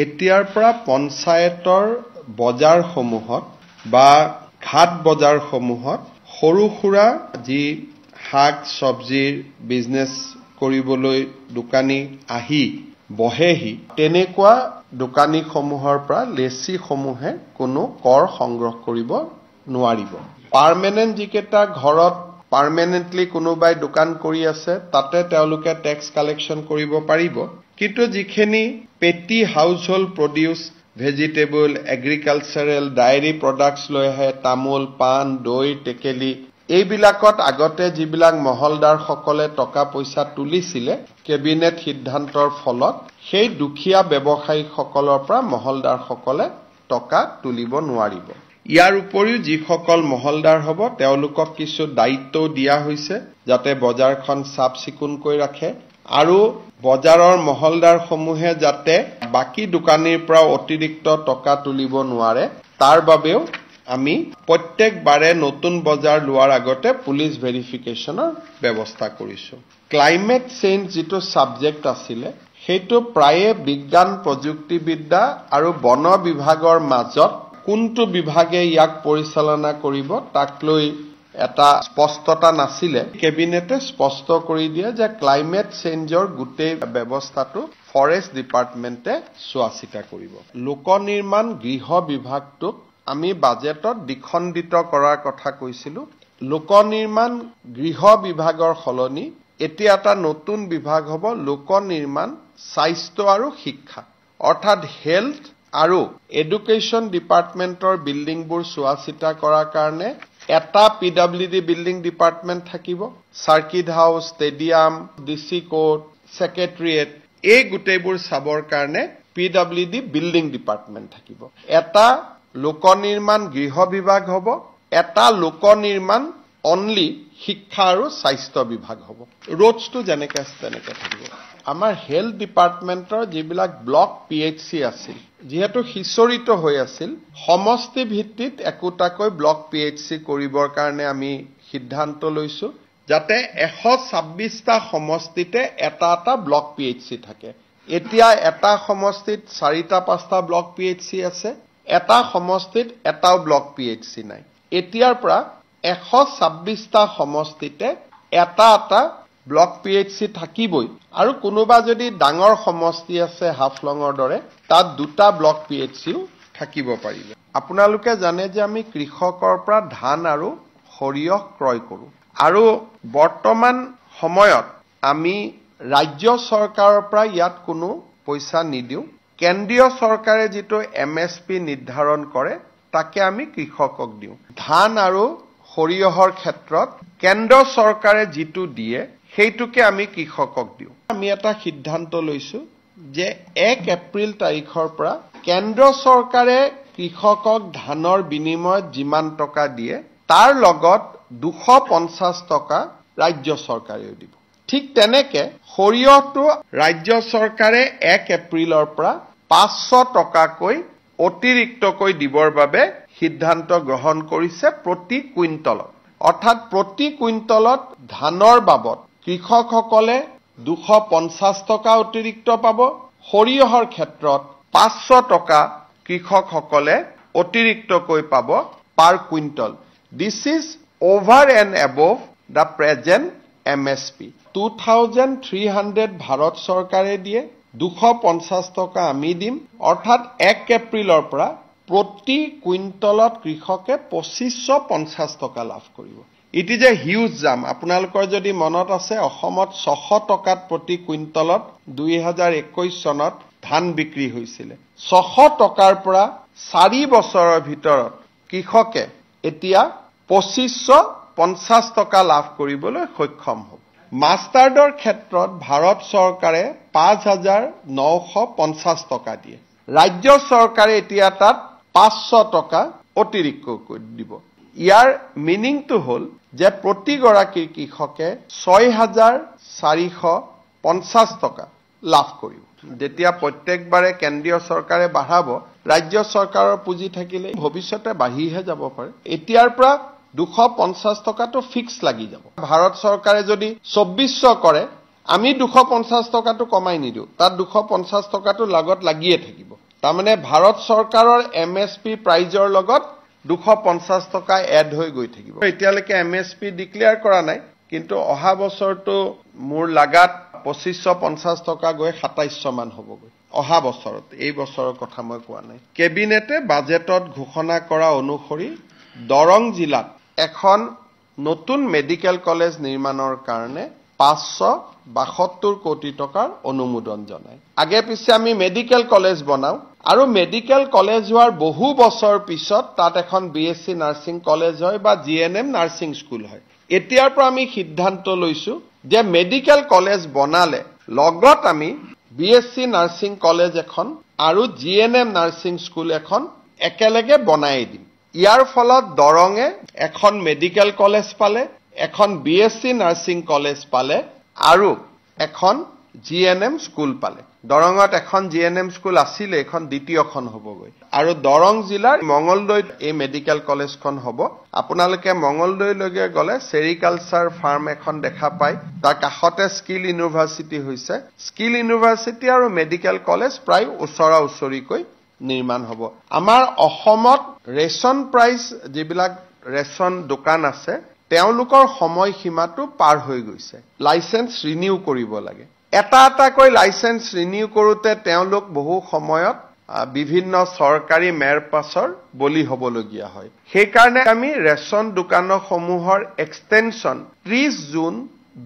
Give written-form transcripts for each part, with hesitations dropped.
এতিয়াৰ পৰা পঞ্চায়তৰ বজাৰসমূহত বা ঘাট বজাৰসমূহত সৰু সুৰা যি শাক চব্জিৰ বিজনেছ কৰিবলৈ দোকানী আহি বহেহি তেনেকুৱা দোকানীসমূহৰ পৰা লেচিসমূহে কোনো কৰ সংগ্ৰহ কৰিব নোৱাৰিব। পাৰ্মানেন্ট যিকেইটা ঘৰত পাৰ্মানেন্টলি কোনোবাই দোকান কৰি আছে তাতে তেওঁলোকে টেক্স কালেকশ্যন কৰিব পাৰিব, কিন্তু যিখিনি পেটি house hold produce vegetable agricultural diary products লৈ আহে তামোল পাণ দৈ টেকেলি এইবিলাকত আগতে যিবিলাক মহলদাৰসকলে টকা পইচা তুলিছিলে কেবিনেট সিদ্ধান্তৰ ফলত সেই দুখীয়া ব্যৱসায়ীসকলৰ পৰা মহলদাৰসকলে টকা তুলিব নোৱাৰিব। ইয়াৰ উপৰিও যিসকল মহলদাৰ হ'ব তেওঁলোকক কিছু দায়িত্ব দিয়া হৈছে যাতে বজাৰখন চাফ চিকুণকৈ ৰাখে আৰু বজাৰৰ মহলদাৰসমূহে যাতে বাকী দোকানীৰ পৰা অতিৰিক্ত টকা তুলিব নোৱাৰে তাৰ বাবেও আমি প্ৰত্যেকবাৰে নতুন বজাৰ লোৱাৰ আগতে পুলিচ ভেৰিফিকেশ্যনৰ ব্যৱস্থা কৰিছো। ক্লাইমেট চেঞ্জ যিটো সাবজেক্ট আছিলে সেইটো প্ৰায়ে বিজ্ঞান প্ৰযুক্তিবিদ্যা আৰু বন বিভাগৰ মাজত কোনটো বিভাগে ইয়াক পৰিচালনা কৰিব তাক লৈ এটা স্পষ্টতা নাছিলে। কেবিনেটে স্পষ্ট কৰি দিয়ে যে ক্লাইমেট চেঞ্জৰ গোটেই ব্যৱস্থাটো ফৰেষ্ট ডিপাৰ্টমেণ্টে চোৱা চিতা কৰিব। লোক নিৰ্মাণ গৃহ বিভাগটোক আমি বাজেটত দ্বিখণ্ডিত কৰাৰ কথা কৈছিলো। লোক নিৰ্মাণ গৃহ বিভাগৰ সলনি এতিয়া এটা নতুন বিভাগ হ'ব লোক নিৰ্মাণ স্বাস্থ্য আৰু শিক্ষা, অৰ্থাৎ হেল্থ আৰু এডুকেশ্যন ডিপাৰ্টমেণ্টৰ বিল্ডিংবোৰ চোৱা চিতা কৰাৰ কাৰণে এটা PWD বিল্ডিং ডিপাৰ্টমেণ্ট থাকিব। Circuit house, stadium, DC court, secretariat এই গোটেইবোৰ চাবৰ কাৰণে PWD বিল্ডিং ডিপাৰ্টমেণ্ট থাকিব। এটা লোক নিৰ্মাণ গৃহ বিভাগ হ'ব, এটা লোক নিৰ্মাণ অনলি শিক্ষা আৰু স্বাস্থ্য বিভাগ হ'ব। ৰোডছটো যেনেকৈ আছে তেনেকৈ থাকিব। আমাৰ হেল্থ ডিপাৰ্টমেণ্টৰ যিবিলাক ব্লক PHC আছিল যিহেতু সিঁচৰিত হৈ আছিল সমষ্টি ভিত্তিত একোটাকৈ ব্লক PHC কৰিবৰ কাৰণে আমি সিদ্ধান্ত লৈছো যাতে 126টা সমষ্টিতে এটা এটা ব্লক PHC থাকে। এতিয়া এটা সমষ্টিত 4টা 5টা ব্লক PHC আছে, এটা সমষ্টিত এটাও ব্লক PHC নাই। এতিয়াৰ পৰা 126টা সমষ্টিতে এটা এটা ব্লক PHC থাকিবই আৰু কোনোবা যদি ডাঙৰ সমষ্টি আছে হাফলঙৰ দৰে তাত দুটা ব্লক PHCও থাকিব পাৰিব। আপোনালোকে জানে যে আমি কৃষকৰ পৰা ধান আৰু সৰিয়হ ক্ৰয় কৰোঁ আৰু বৰ্তমান সময়ত আমি ৰাজ্য চৰকাৰৰ পৰা ইয়াত কোনো পইচা নিদিওঁ। কেন্দ্ৰীয় চৰকাৰে যিটো MSP নিৰ্ধাৰণ কৰে তাকে আমি কৃষকক দিওঁ। ধান আৰু সৰিয়হৰ ক্ষেত্ৰত কেন্দ্ৰ চৰকাৰে যিটো দিয়ে সেইটোকে আমি কৃষকক দিওঁ। আমি এটা সিদ্ধান্ত লৈছো যে 1 এপ্ৰিল তাৰিখৰ পৰা কেন্দ্ৰ চৰকাৰে কৃষকক ধানৰ বিনিময়ত যিমান টকা দিয়ে তাৰ লগত 250 টকা ৰাজ্য চৰকাৰেও দিব। ঠিক তেনেকে সৰিয়হটো ৰাজ্য চৰকাৰে 1 এপ্ৰিলৰ পৰা 500 টকাকৈ অতিৰিক্তকৈ দিবৰ বাবে সিদ্ধান্ত গ্ৰহণ কৰিছে প্ৰতি কুইণ্টলত। অৰ্থাৎ প্ৰতি কুইণ্টলত ধানৰ বাবদ কৃষকসকলে 250 টকা অতিৰিক্ত পাব, সৰিয়হৰ ক্ষেত্ৰত 500 টকা কৃষকসকলে অতিৰিক্তকৈ পাব পাৰ quintal. This is over and above the present MSP। 2300 Bharat চৰকাৰে দিয়ে, 250 টকা আমি দিম, অৰ্থাৎ 1 এপ্ৰিলৰ পৰা প্ৰতি কুইণ্টলত কৃষকে 2550 টকা লাভ কৰিব। ইট ইজ এ হিউজ জাম। আপোনালোকৰ যদি মনত আছে অসমত 600 টকাত প্ৰতি কুইণ্টলত 2021 চনত ধান বিক্ৰী হৈছিলে। 600 টকাৰ পৰা 4 বছৰৰ ভিতৰত কৃষকে এতিয়া 2550 টকা লাভ কৰিবলৈ সক্ষম হ'ব। মাষ্টাৰ্ডৰ ক্ষেত্ৰত ভাৰত চৰকাৰে 5950 টকা দিয়ে। ৰাজ্য চৰকাৰে এতিয়া তাত 500 টকা অতিৰিক্তকৈ দিব। ইয়াৰ মিনিংটো হ'ল যে প্ৰতিগৰাকী কৃষকে 6450 টকা লাভ কৰিব। যেতিয়া প্ৰত্যেকবাৰে কেন্দ্ৰীয় চৰকাৰে বঢ়াব ৰাজ্য চৰকাৰৰ পুঁজি থাকিলে ভৱিষ্যতে বাঢ়িহে যাব পাৰে। এতিয়াৰ পৰা 250 টকাটো ফিক্স লাগি যাব। ভাৰত চৰকাৰে যদি 2400 কৰে আমি 250 টকাটো কমাই নিদিওঁ, তাত 250 টকাটো লগত লাগিয়ে থাকিব। তাৰমানে ভাৰত চৰকাৰৰ MSP প্ৰাইজৰ লগত 250 টকা এড হৈ গৈ থাকিব। এতিয়ালৈকে MSP ডিক্লেয়াৰ কৰা নাই, কিন্তু অহা বছৰটো মোৰ লাগাত 2550 টকা গৈ 2700 মান হ'বগৈ অহা বছৰত। এই বছৰৰ কথা মই কোৱা নাই। কেবিনেটে বাজেটত ঘোষণা কৰা অনুসৰি দৰং জিলাত এখন নতুন মেডিকেল কলেজ নিৰ্মাণৰ কাৰণে 572 কোটি টকাৰ অনুমোদন জনায়। আগে পিছে আমি মেডিকেল কলেজ বনাওঁ আৰু মেডিকেল কলেজ হোৱাৰ বহু বছৰ পিছত তাত এখন BSc নাৰ্ছিং কলেজ হয় বা GNM নাৰ্ছিং স্কুল হয়। এতিয়াৰ পৰা আমি সিদ্ধান্ত লৈছো যে মেডিকেল কলেজ বনালে লগত আমি BSc নাৰ্ছিং কলেজ এখন আৰু GNM নাৰ্ছিং স্কুল এখন একেলগে বনাই দিম। ইয়াৰ ফলত দৰঙে এখন মেডিকেল কলেজ পালে, এখন BSc নাৰ্ছিং কলেজ পালে আৰু এখন GNM স্কুল পালে। দৰঙত এখন GNM স্কুল আছিলে, এখন দ্বিতীয়খন হ'বগৈ। আৰু দৰং জিলাৰ মঙলদৈত এই মেডিকেল কলেজখন হ'ব। আপোনালোকে মঙলদৈলৈকে গ'লে চেৰিকালচাৰ ফাৰ্ম এখন দেখা পায়, তাৰ কাষতে স্কিল ইউনিভাৰ্চিটি হৈছে। স্কিল ইউনিভাৰ্চিটি আৰু মেডিকেল কলেজ প্ৰায় ওচৰা ওচৰিকৈ নিৰ্মাণ হ'ব। আমাৰ অসমত ৰেচন প্ৰাইচ যিবিলাক ৰেচন দোকান আছে তেওঁলোকৰ সময়সীমাটো পাৰ হৈ গৈছে। লাইসেন্স ৰিনিউ কৰিব লাগে। এটা এটাকৈ লাইসেন্স ৰিনিউ কৰোঁতে তেওঁলোক বহু সময়ত বিভিন্ন চৰকাৰী মেৰপাছৰ বলি হ'বলগীয়া হয়। সেইকাৰণে আমি ৰেচন দোকানসমূহৰ এক্সটেনশ্যন 30 জুন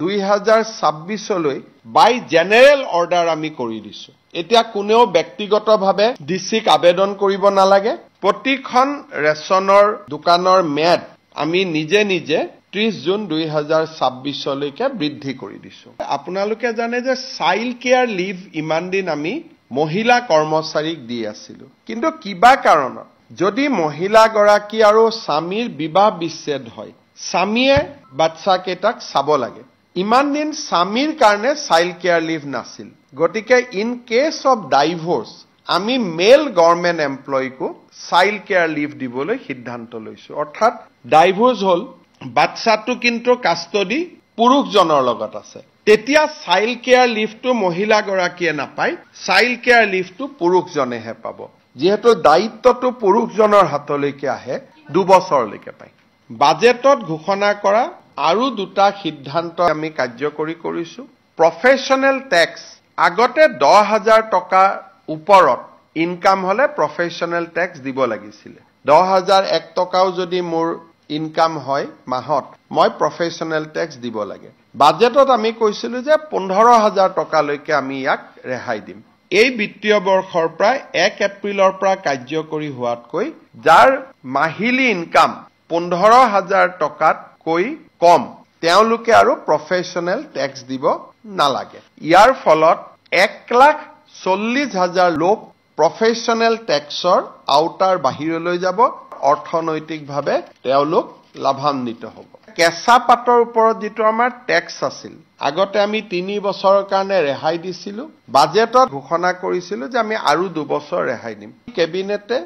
2026লৈ বাই জেনেৰেল অৰ্ডাৰ আমি কৰি দিছো। এতিয়া কোনেও ব্যক্তিগতভাৱে ডিচিক আবেদন কৰিব নালাগে। প্ৰতিখন ৰেচনৰ দোকানৰ ম্যাদ আমি নিজে নিজে 30 জুন 2026লৈকে বৃদ্ধি কৰি দিছো। আপোনালোকে জানে যে চাইল্ড কেয়াৰ লিভ ইমান দিন আমি মহিলা কৰ্মচাৰীক দি আছিলো, কিন্তু কিবা কাৰণত যদি মহিলাগৰাকী আৰু স্বামীৰ বিবাহ বিচ্ছেদ হয়, স্বামীয়ে বাচ্চাকেইটাক চাব লাগে। ইমান দিন স্বামীৰ কাৰণে চাইল্ড কেয়াৰ লিভ নাছিল। গতিকে ইন কেছ অফ ডাইভোৰ্চ আমি মেল গভৰ্ণমেণ্ট এমপ্লয়ীকো চাইল্ড কেয়াৰ লিভ দিবলৈ সিদ্ধান্ত লৈছো। অৰ্থাৎ ডাইভোৰ্চ হ'ল, বাচ্চাটো কিন্তু কাষ্টডি পুৰুষজনৰ লগত আছে, তেতিয়া চাইল্ড কেয়াৰ লিভটো মহিলাগৰাকীয়ে নাপায়, চাইল্ড কেয়াৰ লিভটো পুৰুষজনেহে পাব। যিহেতু দায়িত্বটো পুৰুষজনৰ হাতলৈকে আহে, 2 বছৰলৈকে পায়। বাজেটত ঘোষণা কৰা আৰু 2টা সিদ্ধান্ত আমি কাৰ্যকৰী কৰিছো। প্ৰফেশ্যনেল টেক্স আগতে 10,000 টকা ওপৰত ইনকাম হলে প্ৰফেশ্যনেল টেক্স দিব লাগিছিলে। 10,001 টকাও যদি মোৰ ইনকাম হয় মাহত, মই প্ৰফেশ্যনেল টেক্স দিব লাগে। বাজেটত আমি কৈছিলো যে 15,000 টকালৈকে আমি ইয়াক ৰেহাই দিম। এই বিত্তীয় বৰ্ষৰ পৰা 1 এপ্ৰিলৰ পৰা কাৰ্যকৰী হোৱাতকৈ যাৰ মাহিলী ইনকাম 15,000 টকাতকৈ কম তেওঁলোকে আৰু প্ৰফেশ্যনেল টেক্স দিব নালাগে। ইয়াৰ ফলত 1,40,000 লোক প্ৰফেশ্যনেল টেক্সৰ আওতাৰ বাহিৰলৈ যাব, অৰ্থনৈতিকভাৱে তেওঁলোক লাভান্বিত হ'ব। কেঁচা পাতৰ ওপৰত যিটো আমাৰ টেক্স আছিল, আগতে আমি 3 বছৰৰ কাৰণে ৰেহাই দিছিলো। বাজেটত ঘোষণা কৰিছিলো যে আমি আৰু 2 বছৰ ৰেহাই দিম। কেবিনেটে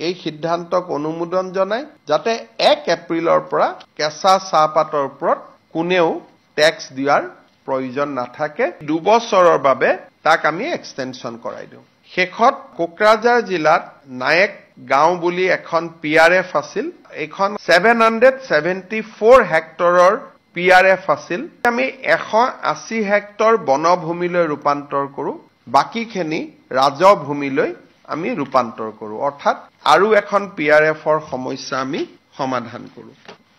এই সিদ্ধান্তক অনুমোদন জনায় যাতে 1 এপ্ৰিলৰ পৰা কেঁচা চাহপাতৰ ওপৰত কোনেও টেক্স দিয়াৰ প্ৰয়োজন নাথাকে। 2 বছৰৰ বাবে তাক আমি এক্সটেনশ্যন কৰাই দিওঁ। শেষত কোকৰাঝাৰ জিলাত নায়েক গাঁও বুলি এখন PRF আছিল। এইখন 774 হেক্টৰৰ PRF আছিল। আমি 180 হেক্টৰ বনভূমিলৈ ৰূপান্তৰ কৰো, বাকীখিনি ৰাজহ ভূমিলৈ আমি ৰূপান্তৰ কৰো। অৰ্থাৎ আৰু এখন PRFৰ সমস্যা আমি সমাধান কৰো।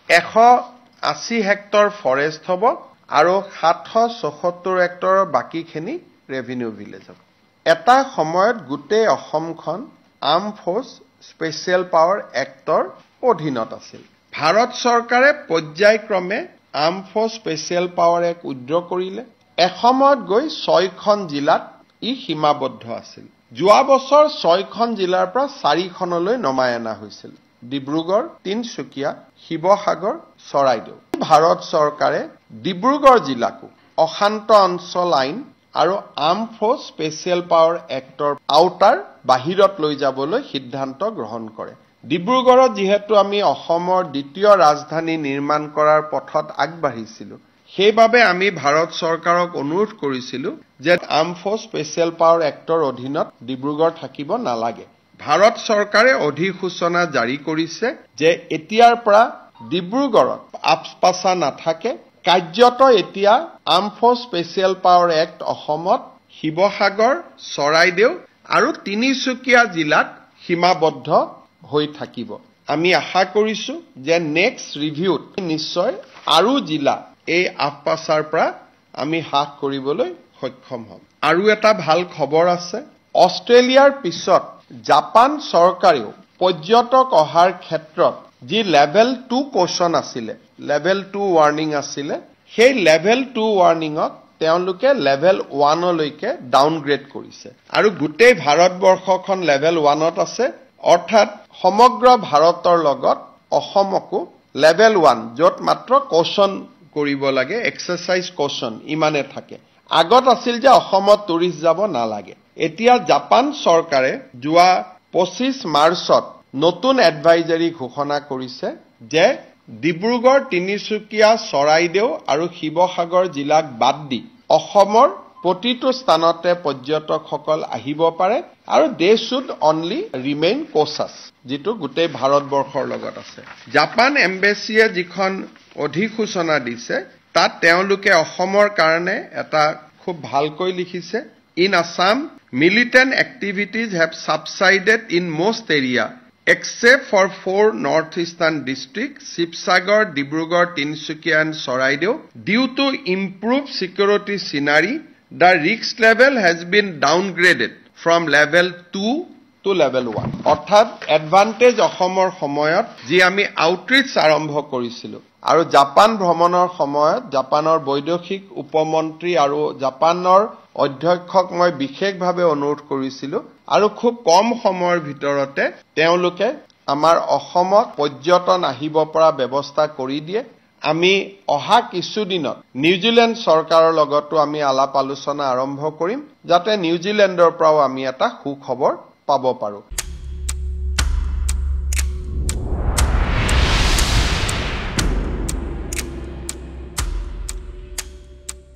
180 হেক্টৰ ফৰেষ্ট হ'ব আৰু 774 হেক্টৰৰ বাকীখিনি ৰেভিনিউ ভিলেজ হ'ব। এটা সময়ত গোটেই অসমখন arm force special power actor অধীনত আছিল। ভাৰত চৰকাৰে পৰ্যায়ক্ৰমে arm force special power act withdraw কৰিলে। এসময়ত গৈ 6খন জিলাত ই সীমাবদ্ধ আছিল। যোৱা বছৰ 6খন জিলাৰ পৰা 4খনলৈ নমাই অনা হৈছিল: ডিব্ৰুগড়, তিনচুকীয়া, শিৱসাগৰ, চৰাইদেউ। ভাৰত চৰকাৰে ডিব্ৰুগড় জিলাকো অশান্ত অঞ্চল আইন আৰু আৰ্ম ফ'ৰ্চ স্পেচিয়েল পাৱাৰ এক্টৰ আওতাৰ বাহিৰত লৈ যাবলৈ সিদ্ধান্ত গ্ৰহণ কৰে। ডিব্ৰুগড়ত যিহেতু আমি অসমৰ দ্বিতীয় ৰাজধানী নিৰ্মাণ কৰাৰ পথত আগবাঢ়িছিলো, সেইবাবে আমি ভাৰত চৰকাৰক অনুৰোধ কৰিছিলো যে arm force special power actor অধীনত ডিব্ৰুগড় থাকিব নালাগে। ভাৰত চৰকাৰে অধিসূচনা জাৰি কৰিছে যে এতিয়াৰ পৰা ডিব্ৰুগড়ত আপস্পাচা নাথাকে। কাৰ্যত এতিয়া arm force special power act অসমত শিৱসাগৰ, চৰাইদেউ আৰু তিনিচুকীয়া জিলাত সীমাবদ্ধ হৈ থাকিব। আমি আশা কৰিছো যে নেক্সট ৰিভিউত নিশ্চয় আৰু জিলা এই আপস্পাচাৰ পৰা আমি হ্ৰাস কৰিবলৈ সক্ষম হ'ম। আৰু এটা ভাল খবৰ আছে, অষ্ট্ৰেলিয়াৰ পিছত জাপান চৰকাৰেও পৰ্যটক অহাৰ ক্ষেত্ৰত যি লেভেল 2 কোৱেশ্যন আছিলে, লেভেল 2 ৱাৰ্নিং আছিলে, সেই লেভেল 2 ৱাৰ্নিঙক তেওঁলোকে লেভেল 1 লৈকে ডাউনগ্ৰেড কৰিছে। আৰু গোটেই ভাৰতবৰ্ষখন লেভেল 1ত আছে, অৰ্থাৎ সমগ্ৰ ভাৰতৰ লগত অসমকো লেভেল 1 য'ত মাত্ৰ কোৱেশ্যন কৰিব লাগে, এক্সাৰচাইজ কোৱেশ্যন ইমানে থাকে। আগত আছিল যে অসমত টুৰিষ্ট যাব নালাগে। এতিয়া জাপান চৰকাৰে যোৱা 25 মাৰ্চত নতুন এডভাইজাৰী ঘোষণা কৰিছে যে ডিব্ৰুগড়, তিনিচুকীয়া, চৰাইদেউ আৰু শিৱসাগৰ জিলাক বাদ দি অসমৰ প্ৰতিটো স্থানতে পৰ্যটকসকল আহিব পাৰে আৰু দে শুড অনলি ৰিমেইন কোচাছ, যিটো গোটেই ভাৰতবৰ্ষৰ লগত আছে। জাপান এম্বেচিয়ে যিখন অধিসূচনা দিছে তাত তেওঁলোকে অসমৰ কাৰণে এটা খুব ভালকৈ লিখিছে, in Assam militant activities have subsided in most area except for 4 northeastern districts, Shivsagar, Dibrugarh, Tinsukia and Soraideo. Due to improved security scenery, the risk level has been downgraded from level 2 to level 1. অৰ্থাৎ advantage অসমৰ সময়ত যি আমি outreach আৰম্ভ কৰিছিলো আৰু Japan ভ্ৰমণৰ সময়ত জাপানৰ বৈদেশিক উপমন্ত্ৰী আৰু জাপানৰ অধ্যক্ষক মই বিশেষভাৱে অনুৰোধ কৰিছিলো আৰু খুব কম সময়ৰ ভিতৰতে তেওঁলোকে আমাৰ অসমত পৰ্যটন আহিব পৰা ব্যৱস্থা কৰি দিয়ে। আমি অহা কিছুদিনত নিউজিলেণ্ড চৰকাৰৰ লগতো আমি আলাপ আলোচনা আৰম্ভ কৰিম যাতে নিউজিলেণ্ডৰ পৰাও আমি এটা সুখবৰ পাব পাৰো।